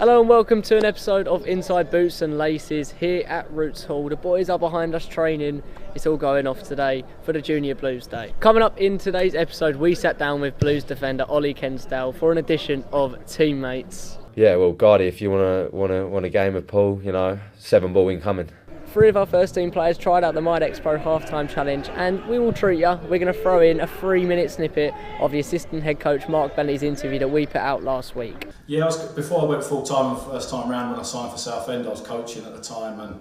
Hello and welcome to an episode of Inside Boots and Laces here at Roots Hall. The boys are behind us training. It's all going off today for the Junior Blues Day. Coming up in today's episode, we sat down with Blues defender Ollie Kensdale for an edition of Teammates. Yeah, well, Guardy, if you want a game of pool, 7-ball incoming. 3 of our first team players tried out the Midex Pro halftime challenge, and we will treat you. We're going to throw in a 3-minute snippet of the assistant head coach Mark Bentley's interview that we put out last week. Yeah, before I went full time the first time round when I signed for Southend, I was coaching at the time, and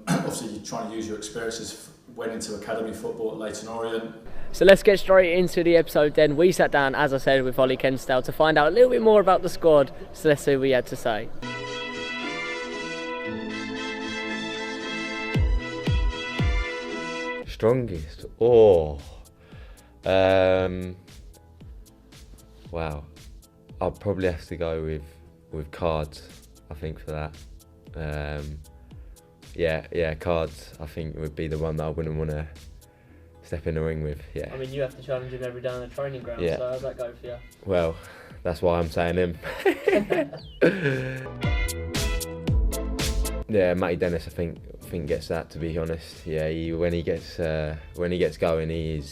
obviously you're trying to use your experiences. Went into academy football at Leyton Orient. So let's get straight into the episode then. We sat down, as I said, with Ollie Kensdale to find out a little bit more about the squad. So let's see what he had to say. Strongest? Wow. I'll probably have to go with cards, I think, for that. Yeah, cards, I think, would be the one that I wouldn't want to step in the ring with, yeah. I mean, you have to challenge him every day on the training ground, yeah. So how's that go for you? Well, that's why I'm saying him. Yeah, Matty Dennis, I think gets that, to be honest. Yeah, when he gets going, he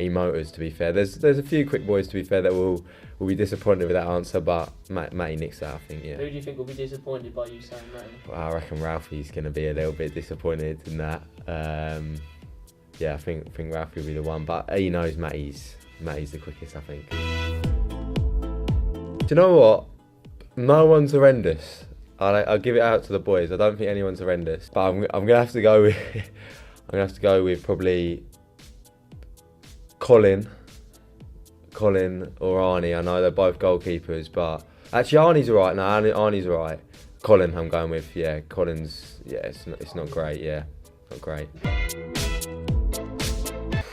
motors. To be fair, there's a few quick boys, to be fair, that will be disappointed with that answer, but Matty nicks that, I think. Yeah. Who do you think will be disappointed by you saying Matty? Well, I reckon Ralphie's going to be a little bit disappointed in that. Yeah, I think Ralphie will be the one, but he knows Matty's the quickest, I think. Do you know what? No one's horrendous. I'll give it out to the boys. I don't think anyone's horrendous, but I'm gonna have to go with probably Colin or Arnie. I know they're both goalkeepers, but actually Arnie's alright. No, Arnie's alright. Colin, I'm going with. Yeah, Colin's. Yeah, it's not great. Yeah, not great.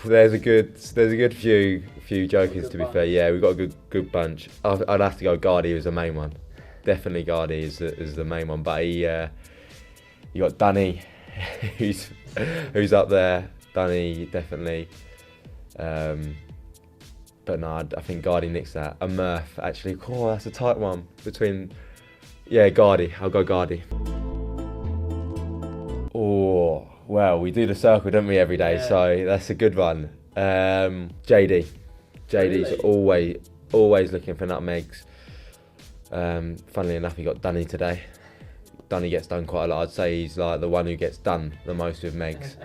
There's a good few jokers, to be fair. Yeah, we've got a good bunch. I'd have to go Guardy as the main one. Definitely Guardy is the main one, but you got Danny, who's up there. Danny definitely, but no, I think Guardy nicks that. And Murph, actually, that's a tight one between. Yeah, Guardy. I'll go Guardy. Oh well, we do the circle, don't we, every day? Yeah. So that's a good one. JD's really? always looking for nutmegs. Funnily enough, he got Dunny today. Dunny gets done quite a lot. I'd say he's like the one who gets done the most with Megs.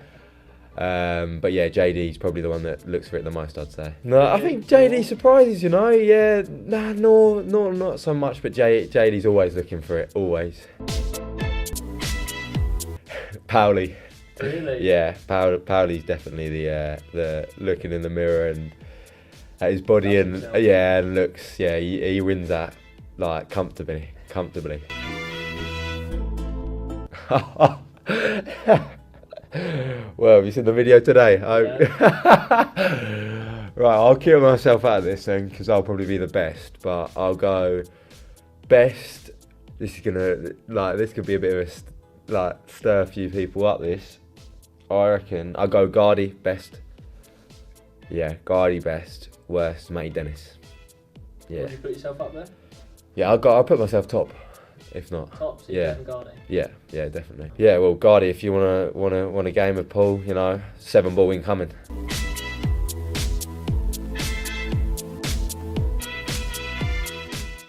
But yeah, JD's probably the one that looks for it the most, I'd say. No, I think JD surprises, Yeah, not so much, but JD's always looking for it, always. Powley. Really? Yeah, Powley's definitely the looking in the mirror and at his body and looks. Yeah, he wins that. Like comfortably. Well, have you seen the video today? Yeah. Right, I'll kill myself out of this then, because I'll probably be the best. But I'll go best. This could be a bit of a stir a few people up. This, I reckon. I'll go Guardy best. Yeah, Guardy best. Worst, Matty Dennis. Yeah. Would you put yourself up there? Yeah, I'll put myself top, if not. Top, so you're Guardy? Yeah, definitely. Yeah, well, Guardy, if you want a game of pool, 7-ball incoming.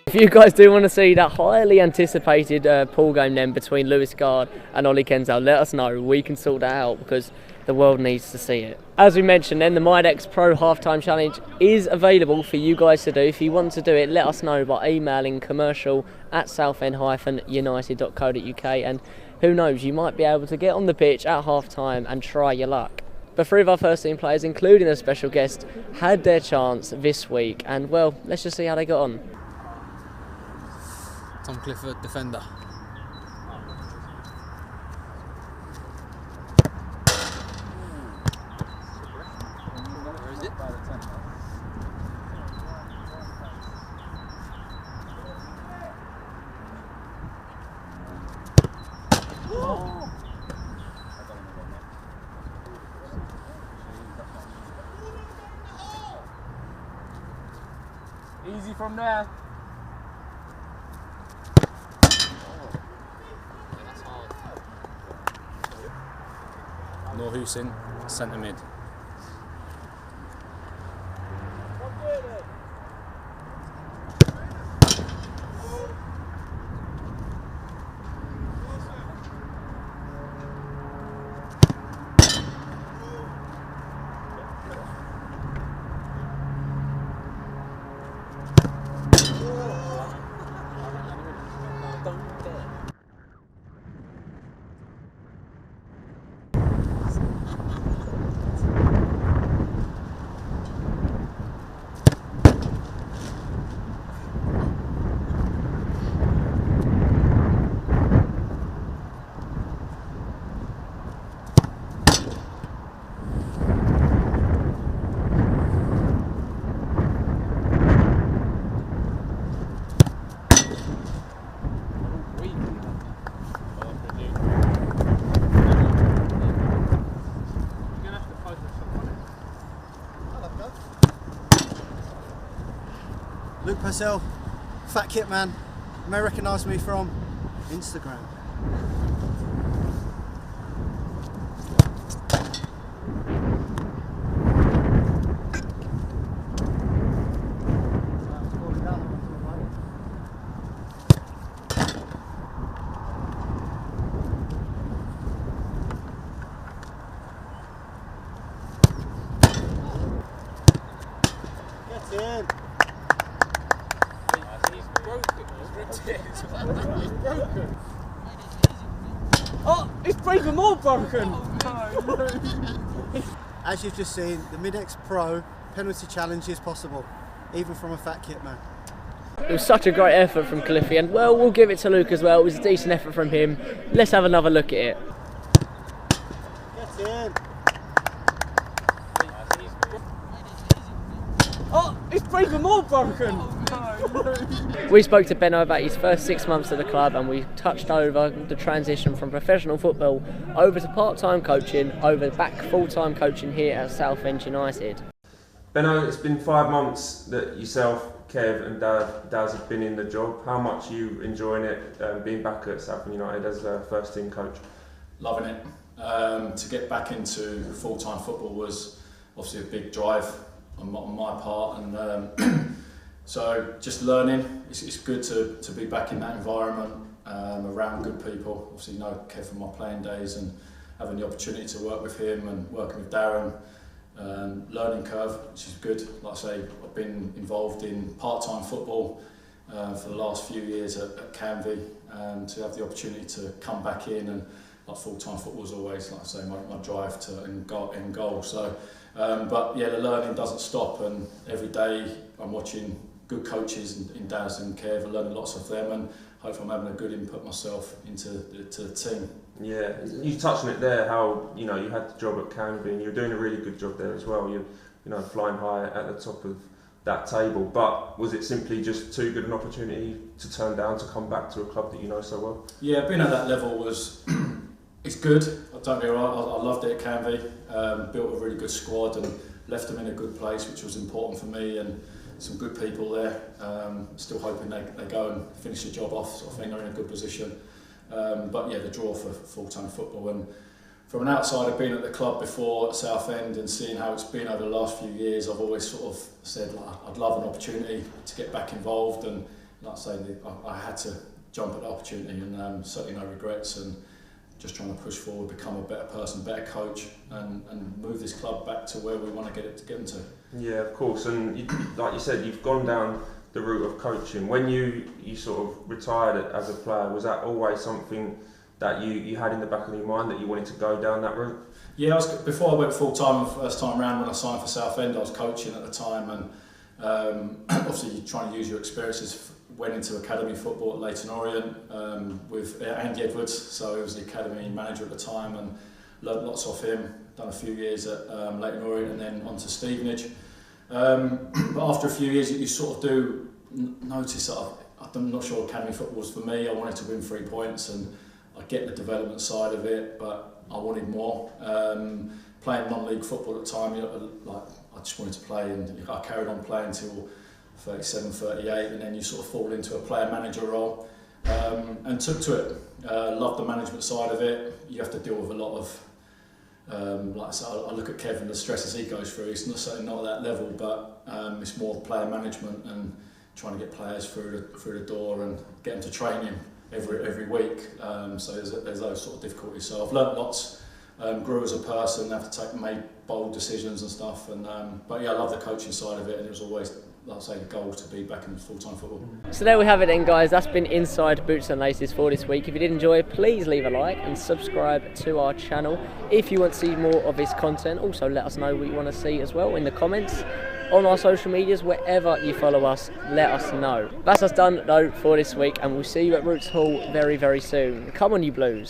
If you guys do want to see that highly anticipated pool game then between Lewis Gard and Ollie Kensdale, let us know. We can sort that out because the world needs to see it. As we mentioned then, the Midex Pro halftime challenge is available for you guys to do. If you want to do it, let us know by emailing commercial@southend-united.co.uk, and who knows, you might be able to get on the pitch at halftime and try your luck. But 3 of our first team players, including a special guest, had their chance this week, and well, let's just see how they got on. Tom Clifford, defender. Easy from there. Hussein, centre mid. Luke Purcell, Fat Kit Man. You may recognise me from Instagram. Get in. Oh, it's even more broken! As you've just seen, the Mid-X Pro penalty challenge is possible, even from a Fat Kit Man. It was such a great effort from Cliffy, and well, we'll give it to Luke as well. It was a decent effort from him. Let's have another look at it. Get in. Oh, it's even more broken! We spoke to Benno about his first 6 months at the club, and we touched over the transition from professional football over to part-time coaching, over back full-time coaching here at Southend United. Benno, it's been 5 months that yourself, Kev and Daz have been in the job. How much are you enjoying it, being back at Southend United as a first team coach? Loving it. To get back into full-time football was obviously a big drive on my part, and so just learning. It's good to be back in that environment, around good people. Obviously, know Kev from my playing days, and having the opportunity to work with him and working with Darren. Learning curve, which is good. Like I say, I've been involved in part-time football for the last few years at Canvey, to have the opportunity to come back in, and like full-time football is always, like I say, my drive to end goal. So, but yeah, the learning doesn't stop, and every day I'm watching good coaches in Daz and Kev, and learning lots of them, and hopefully I'm having a good input myself into the team. Yeah, you touched on it there, how you had the job at Canvey and you were doing a really good job there as well. You flying high at the top of that table. But was it simply just too good an opportunity to turn down to come back to a club that you know so well? Yeah, being at that level was it's good. Don't get me wrong, I loved it at Canvey. Built a really good squad and left them in a good place, which was important for me, and some good people there. Still hoping they go and finish the job off. So I think they're in a good position. But yeah, the draw for full-time football, and from an outsider being at the club before at Southend and seeing how it's been over the last few years, I've always sort of said I'd love an opportunity to get back involved, and like I say, I had to jump at the opportunity, and certainly no regrets, and just trying to push forward, become a better person, better coach, and move this club back to where we want to get them to. Yeah, of course, and like you said, you've gone down the route of coaching. When you sort of retired as a player, was that always something that you had in the back of your mind, that you wanted to go down that route? Yeah, before I went full-time the first time round, when I signed for Southend, I was coaching at the time, and obviously you're trying to use your experiences. Went into academy football at Leyton Orient with Andy Edwards, so he was the academy manager at the time, and learned lots off him. Done a few years at Leyton Orient and then on to Stevenage. But after a few years, you sort of do notice that I'm not sure academy football was for me. I wanted to win 3 points, and I get the development side of it, but I wanted more. Playing non-league football at the time, I just wanted to play, and I carried on playing till 37, 38, and then you sort of fall into a player manager role, and took to it. Loved the management side of it. You have to deal with a lot of Like I said, I look at Kevin, the stresses he goes through. It's certainly not at that level, but it's more player management and trying to get players through the door and get them to training every week. So there's those sort of difficulties. So I've learnt lots. Grew as a person, made bold decisions and stuff. But yeah, I love the coaching side of it, and it was always, like I say, the goal to be back in full-time football. So there we have it then, guys. That's been Inside Boots and Laces for this week. If you did enjoy it, please leave a like and subscribe to our channel. If you want to see more of this content, also let us know what you want to see as well in the comments. On our social medias, wherever you follow us, let us know. That's us done though for this week, and we'll see you at Roots Hall very, very soon. Come on, you Blues.